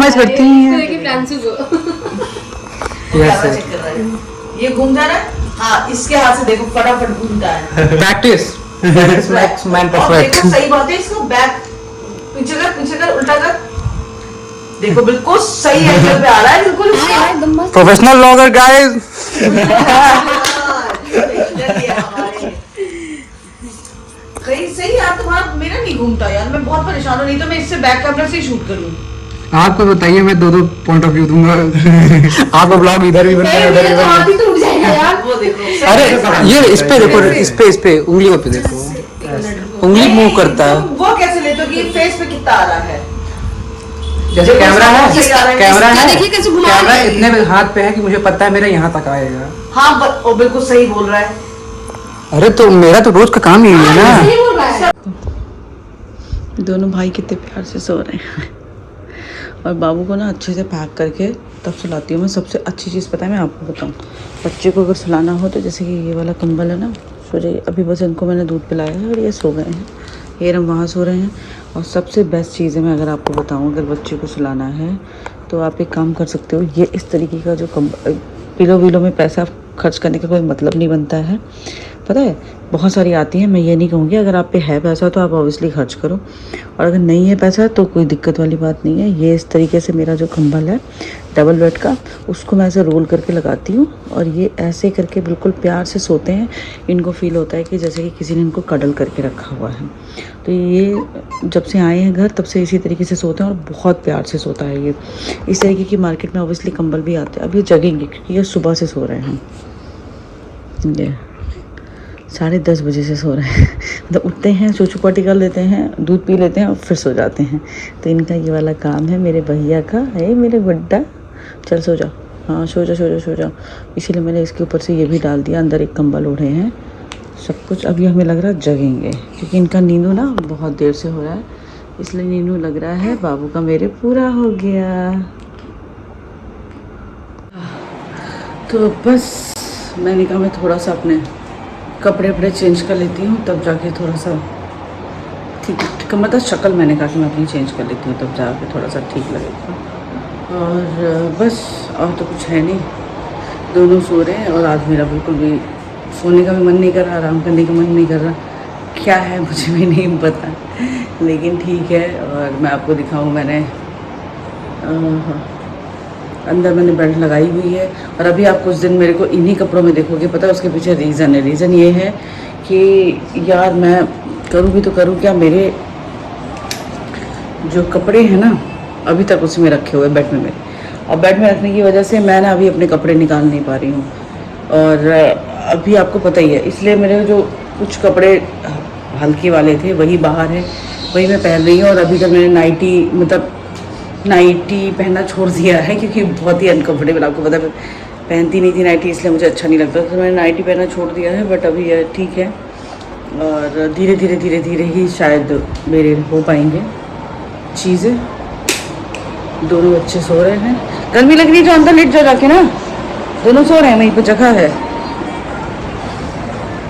Customise करती हैं ये घूम जा रहा है। हाँ, इसके हाथ से देखो फटाफट घूमता है। Practice max man perfect. देखो सही बात है, इसको बैक पीछे कर उल्टा कर, देखो बिल्कुल सही एंगल पे आ रहा है, बिल्कुल इसका। Professional vlogger guys. सही सही यार, तुम्हारा मेरा नहीं घूमता यार, मैं बहुत परेशान हूँ, नहीं तो मैं इससे बैक कैमरा से ही शूट करूँ। आपको बताइए, मैं दो पॉइंट ऑफ व्यू दूंगा। आपका ब्लॉग इधर भी बनता है उधर भी बनता है। टूट जाएगा यार, वो देखो। अरे ये इस पे देखो, इस पे उंगलियों पे देखो, उंगली मूव करता है। वो कैसे लेते हो कि फेस पे कितना आ रहा है? जैसे कैमरा है, देखिए कैसे घुमा कैमरा इतने हाथ पे है कि मुझे पता है मेरा यहाँ तक आएगा। हाँ, वो बिल्कुल सही बोल रहा है। अरे तो मेरा तो रोज का काम ही है ना। दोनों भाई कितने प्यार से सो रहे हैं और बाबू को ना अच्छे से पैक करके तब सुलाती हूँ मैं। सबसे अच्छी चीज़ पता है, मैं आपको बताऊँ, बच्चे को अगर सुलाना हो तो जैसे कि ये वाला कंबल है ना, सो जाइए। अभी बस इनको मैंने दूध पिलाया है और ये सो गए हैं, ये हम वहाँ सो रहे हैं। और सबसे बेस्ट चीज़ है, मैं अगर आपको बताऊँ, अगर बच्चे को सुलाना है तो आप एक काम कर सकते हो, ये इस तरीके का जो पिलो विलो में पैसा खर्च करने का कोई मतलब नहीं बनता है, पता है। बहुत सारी आती हैं, मैं ये नहीं कहूँगी, अगर आप पे है पैसा तो आप ऑब्वियसली खर्च करो, और अगर नहीं है पैसा तो कोई दिक्कत वाली बात नहीं है। ये इस तरीके से मेरा जो कंबल है डबल बेड का, उसको मैं ऐसे रोल करके लगाती हूँ और ये ऐसे करके बिल्कुल प्यार से सोते हैं। इनको फील होता है कि जैसे कि किसी ने इनको कडल करके रखा हुआ है। तो ये जब से आए हैं घर तब से इसी तरीके से सोते हैं और बहुत प्यार से सोता है ये। इस तरीके की मार्केट में ऑब्वियसली कंबल भी आते हैं। अब ये जगेंगे क्योंकि ये सुबह से सो रहे हैं, ये 10:30 बजे से सो रहे हैं। मतलब उठते हैं, चोचू पाटी कर लेते हैं, दूध पी लेते हैं और फिर सो जाते हैं। तो इनका ये वाला काम है मेरे भैया का। है मेरे गुड्डा, चल सो जाओ, हाँ सो जाओ। इसीलिए मैंने इसके ऊपर से ये भी डाल दिया, अंदर एक कंबल ओढ़े हैं, सब कुछ। अभी हमें लग रहा है जगेंगे क्योंकि इनका नींदू ना बहुत देर से हो रहा है, इसलिए नींदू लग रहा है बाबू का मेरे पूरा हो गया। तो बस मैंने कहा मैं थोड़ा सा अपने कपड़े वपड़े चेंज कर लेती हूँ, तब जाके थोड़ा सा ठीक मतलब शक्ल मैंने कहा कि मैं अपनी चेंज कर लेती हूँ, तब जाके थोड़ा सा ठीक लगेगा। और बस और तो कुछ है नहीं, दोनों सो रहे हैं और आज मेरा बिल्कुल भी सोने का भी मन नहीं कर रहा, आराम करने का मन नहीं कर रहा। क्या है मुझे भी नहीं पता, लेकिन ठीक है। और मैं आपको दिखाऊँ, मैंने अंदर मैंने बेल्ट लगाई हुई है और अभी आप कुछ दिन मेरे को इन्हीं कपड़ों में देखोगे। पता है उसके पीछे रीज़न है, रीज़न ये है कि यार मैं करूँ भी तो करूँ क्या, मेरे जो कपड़े हैं ना अभी तक उसी में रखे हुए बेड में मेरे, और बेड में रखने की वजह से मैं ना अभी अपने कपड़े निकाल नहीं पा रही हूँ। और अभी आपको पता ही है, इसलिए मेरे जो कुछ कपड़े हल्के वाले थे वही बाहर है, वही मैं पहन रही हूँ। और अभी तक मैंने नाइटी पहनना छोड़ दिया है क्योंकि बहुत ही अनकम्फर्टेबल, आपको पता है पहनती नहीं थी नाइटी, इसलिए मुझे अच्छा नहीं लगता, तो मैंने नाइटी पहनना छोड़ दिया है। बट अभी ठीक है, और धीरे धीरे ही शायद मेरे हो पाएंगे चीज़ें। दोनों बच्चे सो रहे हैं, गर्मी लग रही है जो अंदर लेट जा जाके ना, दोनों सो रहे हैं, वहीं पर जगह है,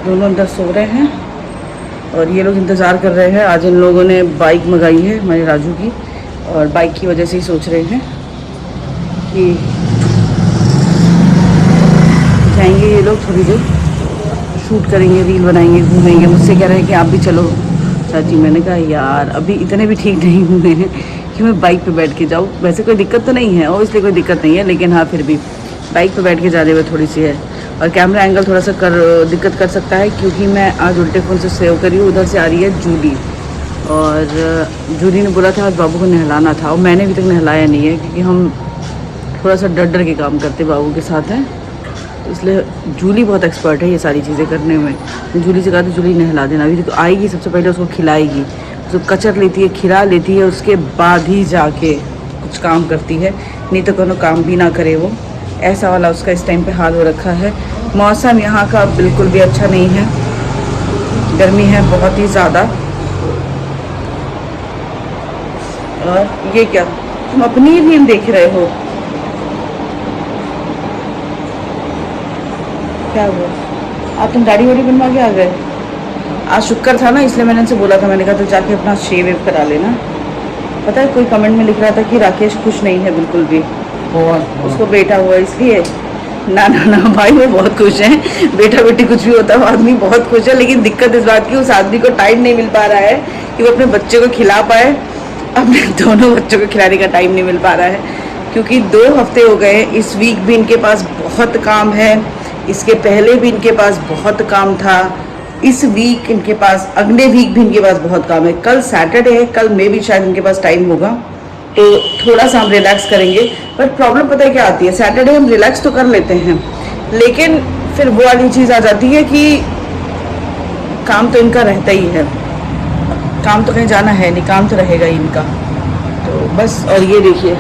दोनों अंदर सो रहे हैं। और ये लोग इंतज़ार कर रहे हैं, आज इन लोगों ने बाइक मंगाई है हमारे राजू की, और बाइक की वजह से ही सोच रहे हैं कि जाएंगे ये लोग, थोड़ी देर शूट करेंगे, रील बनाएंगे, घूमेंगे। मुझसे कह रहे हैं कि आप भी चलो चाची। मैंने कहा यार अभी इतने भी ठीक नहीं हुए हैं कि मैं बाइक पे बैठ के जाऊँ। वैसे कोई दिक्कत तो नहीं है, ऑब्वियसली कोई दिक्कत नहीं है, लेकिन हाँ फिर भी बाइक पे बैठ के जाने में थोड़ी सी है। और कैमरा एंगल थोड़ा सा दिक्कत कर सकता है क्योंकि मैं आज उल्टे फ़ोन से सेव करी हूँ। उधर से आ रही है जूली, और जूली ने बोला था आज बाबू को नहलाना था, और मैंने अभी तक नहलाया नहीं है क्योंकि हम थोड़ा सा डर के काम करते बाबू के साथ हैं, इसलिए जूली बहुत एक्सपर्ट है ये सारी चीज़ें करने में। जूली से कहा था जूली नहला देना, अभी तो आएगी सबसे पहले उसको खिलाएगी, उसको कचर लेती है, खिला लेती है, उसके बाद ही जाके कुछ काम करती है, नहीं तो कोनो काम भी ना करे वो। ऐसा वाला उसका इस टाइम पे हाल हो रखा है। मौसम यहाँ का बिल्कुल भी अच्छा नहीं है, गर्मी है बहुत ही ज़्यादा। और ये क्या तुम अपनी ही रील देख रहे हो, क्या हुआ? आप तुम दाढ़ी वाड़ी बनवा के आ गए? आज शुक्र था ना, इसलिए मैंने इनसे बोला था, मैंने कहा तो जाके अपना शेव वेव करा लेना। पता है कोई कमेंट में लिख रहा था कि राकेश खुश नहीं है बिल्कुल भी, उसको बेटा हुआ इसलिए। ना ना ना भाई, वो बहुत खुश हैं। बेटा बेटी कुछ भी होता है, वो आदमी बहुत खुश है, लेकिन दिक्कत इस बात की उस आदमी को टाइम नहीं मिल पा रहा है कि वो अपने बच्चे को खिला पाए। अपने दोनों बच्चों को खिलाने का टाइम नहीं मिल पा रहा है, क्योंकि 2 हफ्ते हो गए। इस वीक भी इनके पास बहुत काम है, इसके पहले भी इनके पास बहुत काम था, इस वीक इनके पास, अगले वीक भी इनके पास बहुत काम है। कल सैटरडे है, कल में भी शायद इनके पास टाइम होगा, तो थोड़ा सा हम रिलैक्स करेंगे। बट प्रॉब्लम पता है क्या आती है, सैटरडे हम रिलैक्स तो कर लेते हैं, लेकिन फिर वो वाली चीज़ आ जाती है कि काम तो इनका रहता ही है, काम तो कहीं जाना है नहीं, काम तो रहेगा ही इनका। तो बस, और ये देखिए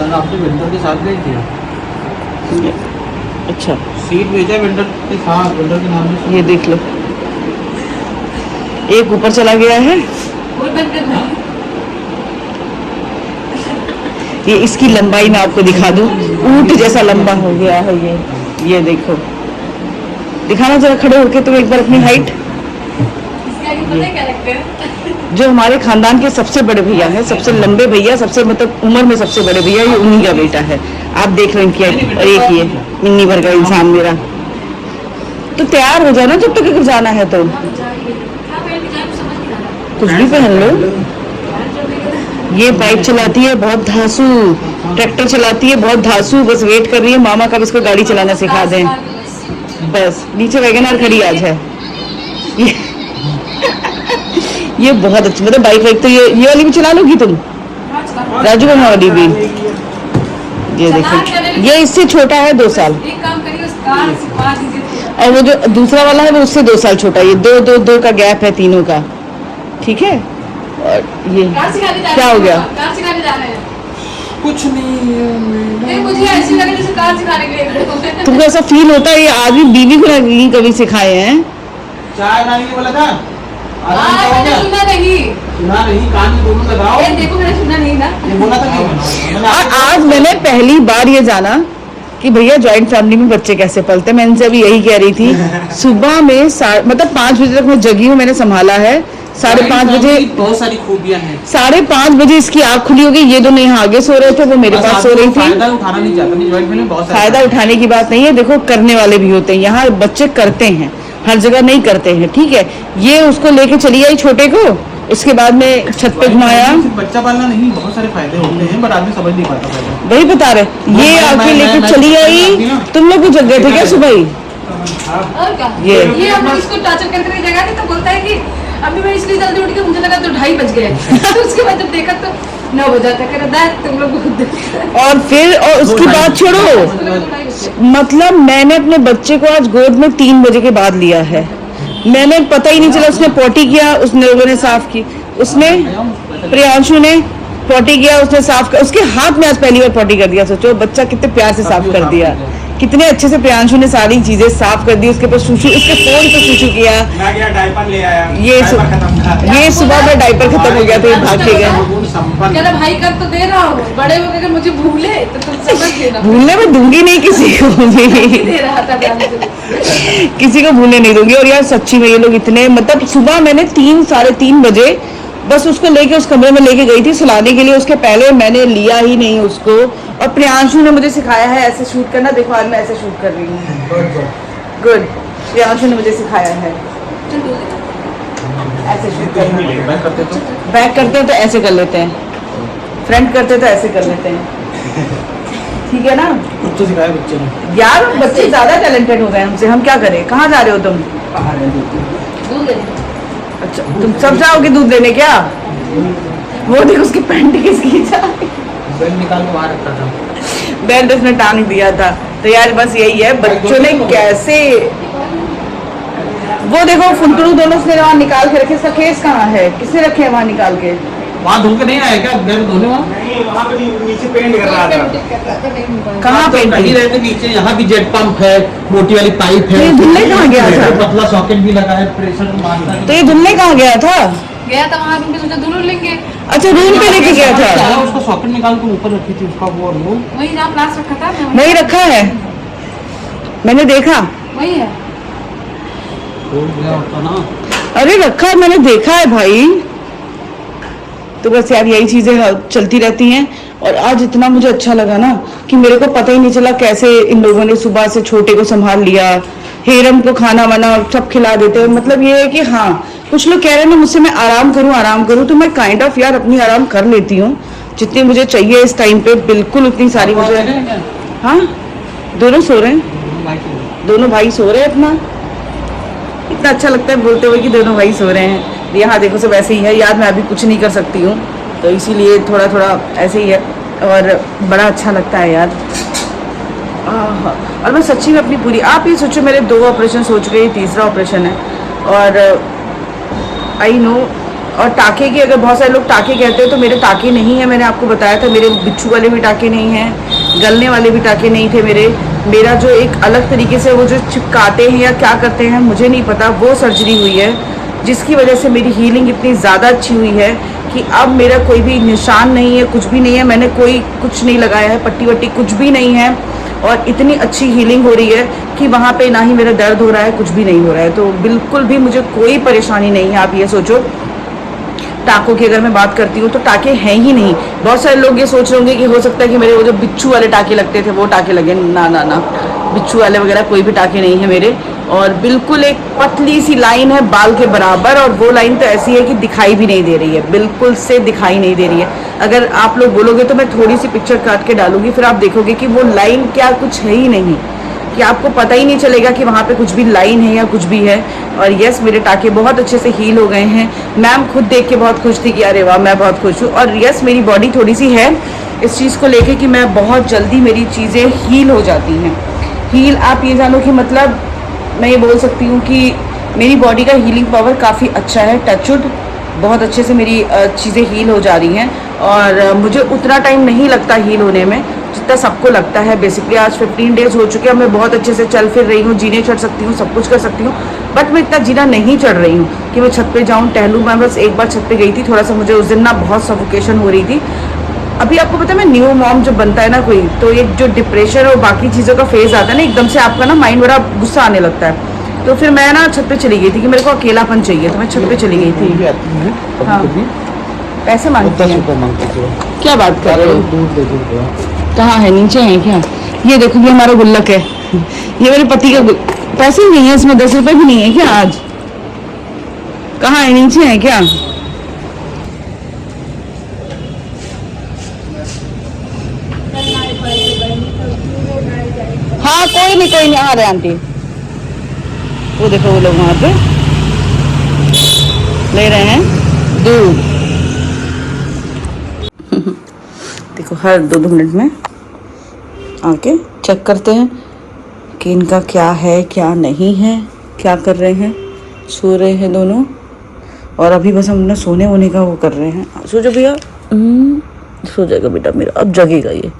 आपने विंटर के साथ भेज दिया। अच्छा सीट भेजा विंटर के साथ, विंटर के नाम से। ये देख लो, एक ऊपर चला गया है, ये इसकी लंबाई मैं आपको दिखा दूं, ऊंट जैसा लंबा हो गया है ये देखो, दिखाना जरा खड़े होके तुम एक बार अपनी हाइट। जो हमारे खानदान के सबसे बड़े भैया हैं, सबसे लंबे भैया, सबसे मतलब उम्र में सबसे बड़े भैया, ये उन्हीं का बेटा है। आप देख लो इनकी हाइट, और एक ये मिन्नी भर का इंसान मेरा। तो तैयार हो जाना जब तक अगर जाना है तो, कुछ भी पहन लो। ये बाइक चलाती है बहुत धांसू, ट्रैक्टर चलाती है बहुत धांसू, बस वेट कर रही है मामा कब इसको गाड़ी चलाना सिखा दें। बस नीचे वैगनआर खड़ी आज है। ये बहुत अच्छी, मतलब बाइक तो ये वाली भी चला लोगी तुम, राजू मामा वाली भी। ये देखो, ये इससे छोटा है 2 साल, और वो जो दूसरा वाला है वो उससे 2 साल छोटा है। ये दो का गैप है तीनों का, ठीक है। और ये क्या हो गया? कुछ नहीं, मुझे ऐसी लगे जैसे कार सिखाने के लिए। तुमको ऐसा फील होता है ये आदमी बीवी को नहीं कभी सिखाए हैं? चाय लाने के बोला था, मैंने सुना नहीं, कान में दोनों लगाओ। देखो मैंने सुना नहीं ना, ये बोला था कि और आज मैंने पहली बार ये जाना कि भैया जॉइंट फैमिली में बच्चे कैसे पलते। मैं इनसे अभी यही कह रही थी, सुबह में मतलब 5 बजे तक मैं जगी हूँ, मैंने संभाला है। 5:30 बजे बहुत सारी खूबियां हैं। 5:30 बजे इसकी आँख खुली होगी। ये दोनों यहाँ आगे सो रहे थे, वो मेरे पास सो रही थी। फायदा उठाना नहीं चाहता, नहीं जॉइंट फैमिली में बहुत फायदा उठाने की बात नहीं है, देखो करने वाले भी होते हैं, यहाँ बच्चे करते हैं, हर जगह नहीं करते हैं, ठीक है। ये उसको लेके चली आई छोटे को, उसके बाद में छत पे घुमाया। बच्चा पालना नहीं, बहुत सारे फायदे होते हैं, बट आदमी समझ नहीं पाता फायदा। वही बता रहे, ये आके लेके चली आई। तुम लोग भी जग गए थे क्या सुबह ही? और क्या ये हम लोग इसको टॉर्चर करके जगह थे, तो बोलता है कि अभी मैं इसलिए जल्दी उठ के, मुझे लगा तो 2:30 बज गए। तो उसके बाद जब देखा तो 9 बजा था, कह रहा तुम लोग। और फिर और उसकी बात छोड़ो, मतलब मैंने अपने बच्चे को आज गोद में 3 बजे के बाद लिया है। मैंने पता ही नहीं चला, उसने पॉटी किया, उसने लोगों ने साफ की, उसने प्रियांशु ने पॉटी किया, उसने साफ कर, उसके हाथ में आज पहली बार पॉटी कर दिया। सोचो बच्चा कितने प्यार से साफ कर दिया, कितने अच्छे से प्रियांशु ने सारी चीजें साफ कर दी। उसके ऊपर सुशु, उसके फोन पे सुशु किया। मैं गया डायपर ले आया, ये सुबह में डायपर खत्म हो गया था, ये भाग के गया। कह रहा भाई कर तो दे रहा हूँ, बड़े हो गए मुझे भूले तो तुम समझ लेना। भूलने में दूंगी नहीं किसी को भी, दे रहा था किसी को भूलने नहीं दूंगी। और यार सच्ची में ये लोग इतने, मतलब सुबह मैंने 3-3:30 बजे बस उसको लेके उस कमरे में लेके गई थी सुलाने के लिए, उसके पहले मैंने लिया ही नहीं उसको। और प्रियांशु ने मुझे सिखाया है ऐसे शूट करना, देखो आज मैं ऐसे शूट कर रही हूँ। गुड, प्रियांशु ने मुझे सिखाया है ऐसे शूट करना। बैक करते हैं तो ऐसे कर लेते हैं, फ्रंट करते तो ऐसे कर लेते हैं, ठीक है ना। कुछ तो सिखाया बच्चे ने यार, बच्चे ज्यादा टैलेंटेड हो गए हमसे, हम क्या करें। कहाँ जा रहे हो तुम? अच्छा, तुम सब जाओगे दूध लेने क्या? वो देखो उसकी पैंट किसकी जा रही, बेल्ट निकाल के बाहर रखा था, बेल्ट उसने टांग दिया था। तो यार बस यही है, बच्चों ने कैसे, वो देखो फुंटरू दोनों उसने वहाँ निकाल के रखे। इसका केस कहाँ है, किसने रखे है वहाँ निकाल के? वहाँ धो के नहीं आया क्या? धोने वहाँ पे नीचे पेंट कर रहा था। कहाँ पे पेंट? कहीं रहते नीचे, यहाँ भी जेट पंप है, मोटी वाली पाइप है, ये धुलने कहाँ गया था? पतला सॉकेट भी लगा है, प्रेशर मारता है। तो ये धुलने कहाँ गया था? गया था वहाँ पे, सोचा धुल लेंगे। अच्छा, रूम पे लेके गया था। उसको सॉकेट निकाल के ऊपर रखी थी उसका वो वही जहाँ प्लास रखा था, वही रखा है, मैंने देखा। वही है। गया होता ना। अरे रखा है, मैंने देखा है भाई। तो बस यार यही चीज़ें चलती रहती हैं। और आज इतना मुझे अच्छा लगा ना कि मेरे को पता ही नहीं चला कैसे इन लोगों ने सुबह से छोटे को संभाल लिया, हेरम को खाना वाना सब खिला देते हैं। मतलब ये है कि हाँ, कुछ लोग कह रहे हैं ना मुझसे मैं आराम करूं, तो मैं काइंड ऑफ यार अपनी आराम कर लेती हूँ जितनी मुझे चाहिए इस टाइम पे, बिल्कुल उतनी सारी मुझे। हाँ, दोनों सो रहे हैं, दोनों भाई सो रहे हैं अपना। इतना अच्छा लगता है बोलते हुए कि दोनों भाई सो रहे हैं। यहाँ देखो सब ऐसे ही है यार, मैं अभी कुछ नहीं कर सकती हूँ तो इसीलिए थोड़ा थोड़ा ऐसे ही है और बड़ा अच्छा लगता है यार। और मैं सच्ची में अपनी पूरी, आप ये सोचो मेरे 2 ऑपरेशन हो चुके हैं, तीसरा ऑपरेशन है। और आई नो, और टाके की, अगर बहुत सारे लोग टाके कहते हैं तो मेरे टाके नहीं है। मैंने आपको बताया था मेरे बिच्छू वाले भी टाके नहीं हैं, गलने वाले भी टाके नहीं थे मेरा जो एक अलग तरीके से वो जो चिपकाते हैं या क्या करते हैं मुझे नहीं पता, वो सर्जरी हुई है जिसकी वजह से मेरी हीलिंग इतनी ज़्यादा अच्छी हुई है कि अब मेरा कोई भी निशान नहीं है, कुछ भी नहीं है। मैंने कुछ नहीं लगाया है, पट्टी वट्टी कुछ भी नहीं है और इतनी अच्छी हीलिंग हो रही है कि वहाँ पे ना ही मेरा दर्द हो रहा है, कुछ भी नहीं हो रहा है। तो बिल्कुल भी मुझे कोई परेशानी नहीं है। आप ये सोचो, टाकों की अगर मैं बात करती हूँ तो टाके हैं ही नहीं। बहुत सारे लोग ये सोच रहे होंगे कि हो सकता है कि मेरे वो जो बिच्छू वाले टाके लगते थे वो टाके लगे। ना ना ना, बिच्छू वाले वगैरह कोई भी टाके नहीं है मेरे। और बिल्कुल एक पतली सी लाइन है बाल के बराबर, और वो लाइन तो ऐसी है कि दिखाई भी नहीं दे रही है, बिल्कुल से दिखाई नहीं दे रही है। अगर आप लोग बोलोगे तो मैं थोड़ी सी पिक्चर काट के डालूंगी, फिर आप देखोगे कि वो लाइन क्या कुछ है ही नहीं, कि आपको पता ही नहीं चलेगा कि वहाँ पे कुछ भी लाइन है या कुछ भी है। और यस, मेरे टाके बहुत अच्छे से हील हो गए हैं। मैम खुद देख के बहुत खुश थी कि अरे वाह, मैं बहुत खुश हूँ। और यस, मेरी बॉडी थोड़ी सी है इस चीज़ को लेके कि मैं बहुत जल्दी मेरी चीज़ें हील हो जाती हैं। हील, आप ये जानो कि मतलब मैं ये बोल सकती हूँ कि मेरी बॉडी का हीलिंग पावर काफ़ी अच्छा है। टचवुड, बहुत अच्छे से मेरी चीज़ें हील हो जा रही हैं और मुझे उतना टाइम नहीं लगता हील होने में जितना सबको लगता है। बेसिकली आज 15 डेज़ हो चुके हैं, मैं बहुत अच्छे से चल फिर रही हूँ, जीने चढ़ सकती हूँ, सब कुछ कर सकती हूँ। बट मैं इतना जीना नहीं चढ़ रही हूँ कि मैं छत पे जाऊँ, टहलूँ। मैं बस एक बार छत पे गई थी, थोड़ा सा मुझे उस दिन ना बहुत सफोकेशन हो रही थी। अभी आपको पता है, मैं न्यू मॉम जब बनता है ना कोई, तो एक जो डिप्रेशन और बाकी चीज़ों का फेज आता है ना, एकदम से आपका ना माइंड बड़ा गुस्सा आने लगता है। तो फिर मैं ना छत पे चली गई थी कि मेरे को अकेलापन चाहिए, तो मैं छत पे चली गई थी। हाँ, पैसे मांगती हैं, क्या बात कर रहे हो? कहाँ है, नीचे है क्या? ये देखो, ये हमारा गुल्लक है, ये मेरे पति का पैसे नहीं है इसमें, 10 रुपए भी नहीं है क्या आज? कहाँ है, नीचे है क्या? हाँ कोई नहीं आ रहे आंटी। वो देखो वो लोग वहाँ पे ले रहे हैं दूध। देखो हर 2-2 मिनट में आके चेक करते हैं कि इनका क्या है क्या नहीं है, क्या कर रहे हैं। सो रहे हैं दोनों और अभी बस हम ना सोने वोने का वो कर रहे हैं। सो जाओ भैया, सो जाएगा बेटा मेरा, अब जगेगा ये।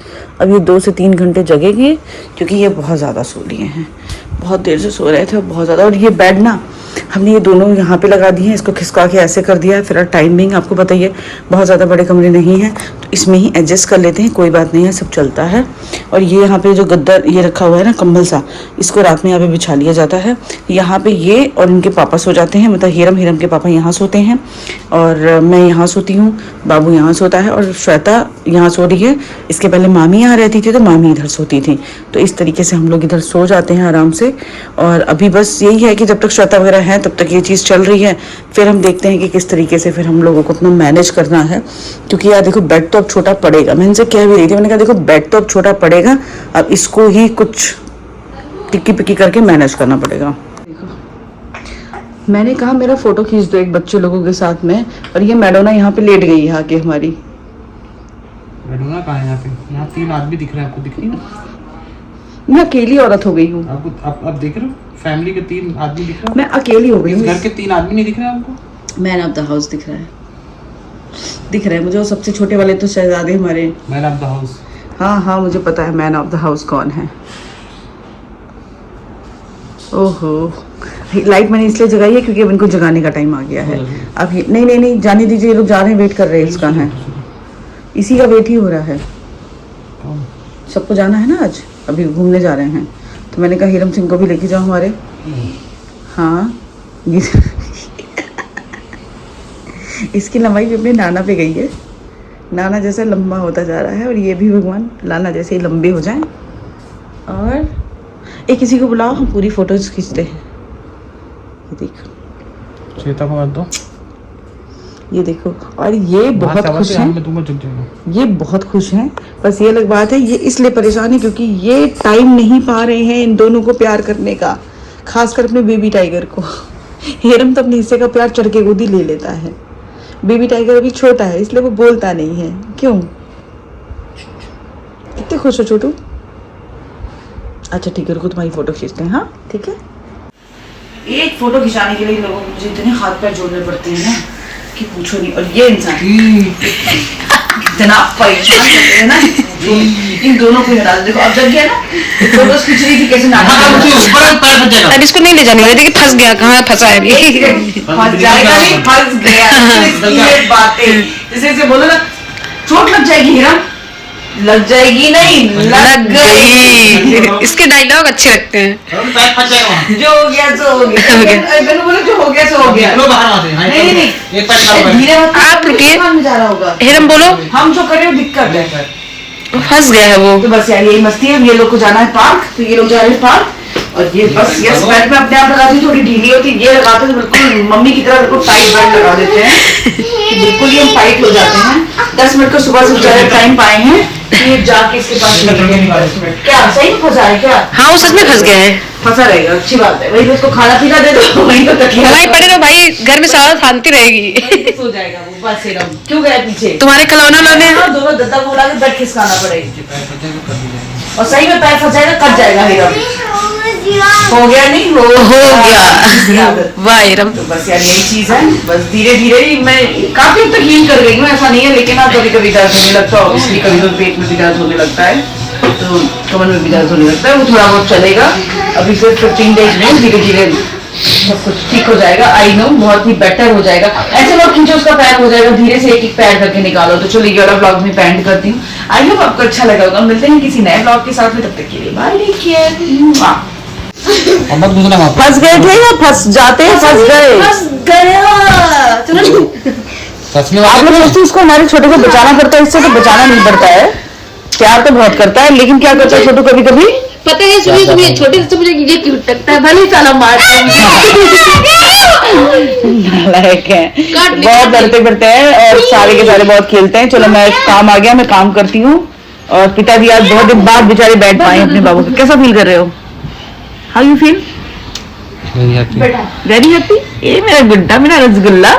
अब ये 2 से 3 घंटे जगेगी क्योंकि ये बहुत ज़्यादा सो लिए हैं, बहुत देर से सो रहे थे बहुत ज़्यादा। और ये बेड ना हमने ये दोनों यहाँ पे लगा दिए हैं, इसको खिसका के ऐसे कर दिया है। फिर टाइमिंग आपको बताइए, बहुत ज़्यादा बड़े कमरे नहीं हैं तो इसमें ही एडजस्ट कर लेते हैं, कोई बात नहीं है, सब चलता है। और ये यहाँ पे जो गद्दा ये रखा हुआ है ना, कंबल सा, इसको रात में यहाँ पे बिछा लिया जाता है। यहाँ पे ये और इनके पापा सो जाते हैं, मतलब हिरम के पापा यहाँ सोते हैं और मैं यहाँ सोती हूँ, बाबू यहाँ सोता है और श्वेता यहाँ सो रही है। इसके पहले मामी यहाँ रहती थी तो मामी इधर सोती थी, तो इस तरीके से हम लोग इधर सो जाते हैं आराम से। और अभी बस यही है कि जब तक श्वेता वगैरह है तब तक ये चीज़ चल रही है, फिर हम देखते हैं कि किस तरीके से फिर हम लोगों को अपना मैनेज करना है। क्योंकि यार देखो, बेड तो अब छोटा पड़ेगा, मैं इनसे कह भी रही थी, मैंने कहा देखो बेड तो अब छोटा पड़ेगा, अब इसको ही कुछ टिक्की पिक्की करके मैनेज करना पड़ेगा। देखो मैंने कहा मेरा फोटो खींच दो एक बच्चे लोगों के साथ में, और ये मैडोना यहाँ पे लेट गई है आके हमारी। मैडोना कहाँ है यहाँ पे? यहाँ 3 आदमी दिख रहे हैं, आपको दिख रही है? मैं अकेली औरत हो गई हूँ। आप देख रहे हो, फैमिली के 3 आदमी दिख रहे हैं। मैं अकेली हो गई हूँ। घर के 3 आदमी नहीं दिख रहे हैं आपको? मैन ऑफ द हाउस दिख रहा है मुझे, वो सबसे छोटे वाले तो शहजादे हमारे। Man of the house? हाँ मुझे पता है मैन ऑफ द हाउस कौन है। ओहो, लाइट मैंने इसलिए जगाई है क्योंकि अब इनको जगाने का टाइम आ गया है। अब नहीं जाने दीजिए, ये लोग जा रहे हैं, वेट कर रहे हैं। इसका है, इसी का वेट ही हो रहा है। सबको जाना है ना, आज अभी घूमने जा रहे हैं, तो मैंने कहा हीरम सिंह को भी लेके जाओ हमारे। हाँ इसकी लंबाई भी अपने नाना पे गई है। नाना जैसे लंबा होता जा रहा है और ये भी भगवान लाना जैसे ही लंबे हो जाएं। और एक किसी को बुलाओ, हम पूरी फोटोज खींचते हैं। ये देखो श्वेता को मत दो, ये देखो। और ये बहुत खुश हैं, मैं दूंगा, झुक जाऊंगा। ये बहुत खुश हैं। बस ये अलग बात है, ये इसलिए परेशान है क्योंकि ये टाइम नहीं पा रहे हैं इन दोनों को प्यार करने का, खासकर अपने बेबी टाइगर को। हेरम तो अपने हिस्से का प्यार चढ़ के गोदी ले लेता है। बेबी टाइगर अभी छोटा है इसलिए वो बोलता नहीं है। क्यों? कितने खुश हो छोटू? अच्छा ठीक है, रुको तुम्हारी फोटो खींचते हैं। हाँ ठीक है। एक फोटो खिंचाने के लिए लोगों को मुझे इतने हाथ पैर जोड़ने पड़ते हैं ना कि पूछो नहीं। और ये इंसान इतना परेशान करते हैं ना, इन दोनों को हटा दो। देखो अब जब गया ना फोटोज खींच रही थी कैसे नाटक। अब इसको नहीं ले जाने वाले, देखिए फंस गया, कहाँ फंसा है फंस जाएगा नहीं, फंस गया। बातें जैसे बोलो ना, चोट लग जाएगी हीरा, लग जाएगी नहीं, लग गई। इसके डायलॉग अच्छे लगते हैं। जो हो गया सो हो गया। मैंने बोला जो हो गया सो हो गया। नहीं नहीं धीरे आप रुकिए। में जा रहा होगा। हेरम बोलो, हम जो कर रहे हो दिक्कत है, फंस गया है वो। तो बस यार यही मस्ती है। ये लोग को जाना है पार्क, तो ये लोग जा रहे हैं पार्क। और ये बस यस बेल्ट में अपने आप लगाती थोड़ी ढीली होती, ये लगाते तो बिल्कुल मम्मी की तरह बिल्कुल टाइट बेल्ट लगा देते हैं। बिल्कुल ही हम टाइट हो जाते हैं। 10 मिनट को सुबह से बेचारे टाइम पाए हैं कि जाके इसके पास क्या सही में फंसा है क्या? हाँ वो सच में फंस गया है। फंसा रहेगा, अच्छी बात है। वही तो उसको खाना पीना दे दो, वही तो तकिया हवाई पड़े तो भाई घर में सारा शांति रहेगी। सो जाएगा वो। बस एकदम क्यों गया पीछे? तुम्हारे खिलौना लाने हैं। दोनों दद्दा को बुला के बेड खिसकाना पड़ेगा और सही में पैर फंस जाएगा, कट जाएगा एकदम। हो गया नहीं हो गया। वाह हेरम। तो बस यार यही चीज है। बस धीरे धीरे ही मैं काफी हद तक हील कर गई हूँ, ऐसा नहीं है। लेकिन हाँ कभी कभी दर्द होने लगता है, ऑब्वियसली कभी तो पेट में भी दर्द होने लगता है, तो कमर में भी दर्द होने लगता है। वो थोड़ा बहुत चलेगा। अभी फिर 15 डेज में धीरे धीरे सब कुछ ठीक हो जाएगा। आई नो बहुत ही बेटर हो जाएगा। ऐसे लोग खींचो उसका पैर हो जाएगा, धीरे से एक एक पैर करके निकालो। तो चलो ये वाला ब्लॉग में पैंट करती हूँ। आई होप आपको अच्छा लगा होगा। मिलते हैं किसी नए ब्लॉग के साथ में, तब तक के लिए बाय, टेक केयर। फंस गए थे या फंस जाते हैं? फंस गए आप लोग सोचते इसको हमारे छोटे को बचाना पड़ता है, इससे तो बचाना नहीं पड़ता है। प्यार तो बहुत करता है, लेकिन क्या करता है छोटू कभी कभी पता है सुनिए सुनिए, छोटे से मुझे ये क्यूट लगता है, भले ही साला मार बहुत डरते फिरते हैं और सारे के सारे बहुत खेलते हैं। चलो मैं काम आ गया, मैं काम करती हूँ। और पिताजी आज बहुत दिन बाद बेचारे बैठ पाए अपने बाबू को। कैसा फील कर रहे हो? How you feel? Very happy. ये मेरा गुड्डा, मेरा रसगुल्ला।